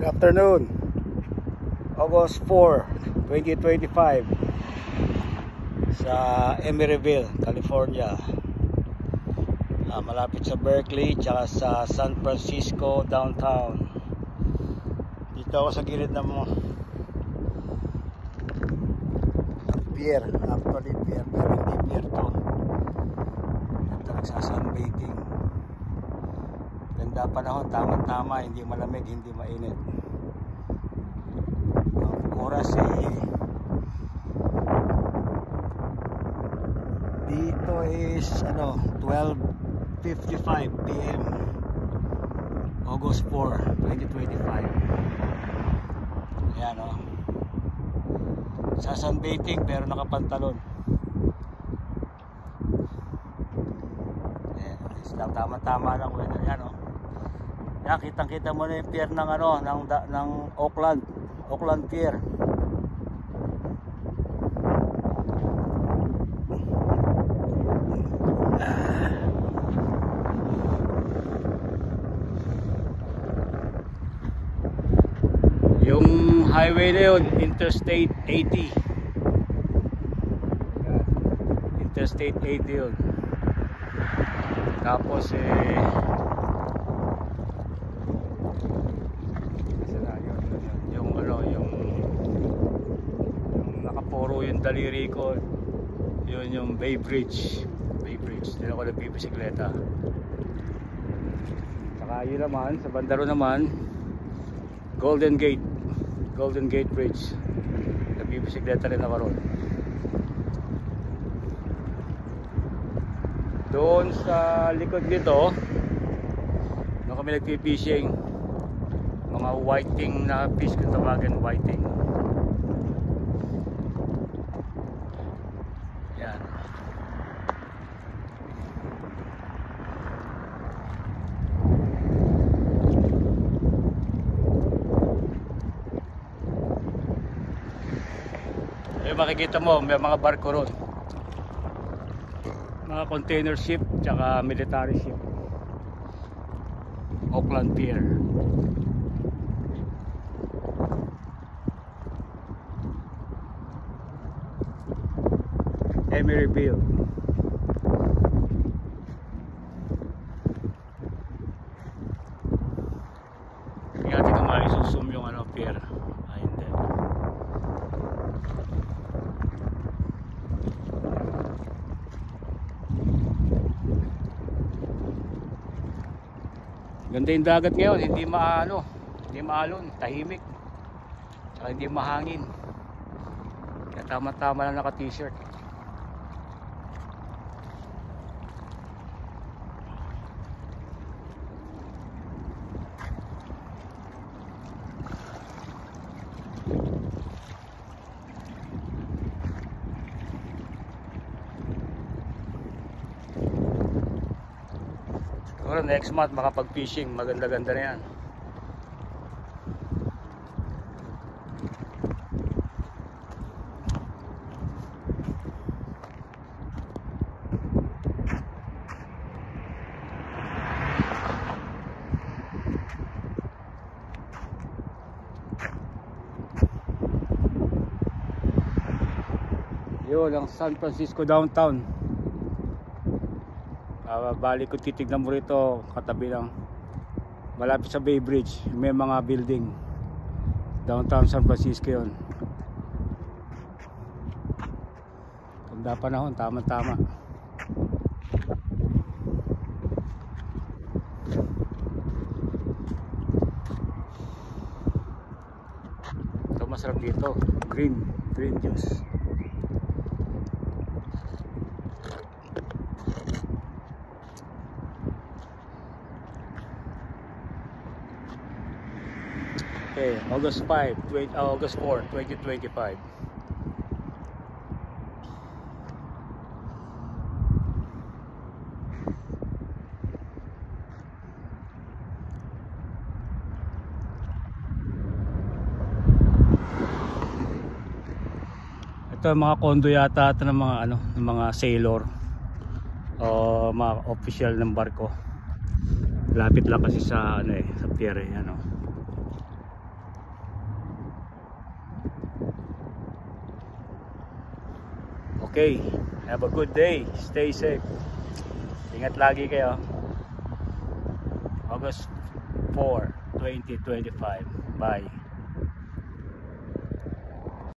Good afternoon, August 4, 2025 sa Emeryville, California, malapit sa Berkeley tsaka sa San Francisco downtown. Dito ako sa gilid ng pier, actually pier, pero hindi pier to. Ito nagsasunbathing. Ganda panahon, tama-tama, hindi malamig, hindi mainit. Ang oras dito is 12:55 PM, August 4, 2025. Ayan sasunbathing pero nakapantalon. Ayan, tama-tama lang weather. Ayan yan, kitang-kita mo na yung pier ng ng Oakland Pier. Yung highway na yun, Interstate 80. Interstate 80 yun. Tapos yung nakapuro yung daliri ko, yun yung Bay Bridge. Dito ako nagbibisikleta. Saka yun naman, sa bandaro naman, Golden Gate Bridge. Nagbibisikleta rin ako ron. Doon sa likod nito, doon kami nagpipishing. Mga whiting na fish kung tawagin, whiting. Yan. Makikita mo may mga barko ron, mga container ship tsaka military ship. Oakland Pier. Emeryville. Tingnan natin kung maisusum yung pier. Hindi. Ganda yung dagat ngayon, hindi maalon, tahimik, saka hindi mahangin. Kaya tama-tama lang naka-t-shirt. Next month makapag-fishing, maganda-ganda na yan. Yun ang San Francisco downtown. Balik kung titignan mo rito, katabi lang, malapit sa Bay Bridge, may mga building. Downtown San Francisco yun. Ganda panahon, tama-tama. Ito masarap dito, green juice. Okay, August 4, 2025. Ito mga kondo yata ng mga sailor o mga official ng barko. Lapit lang kasi sa sa pier Okay, have a good day. Stay safe. Ingat lagi kayo. August 4, 2025. Bye.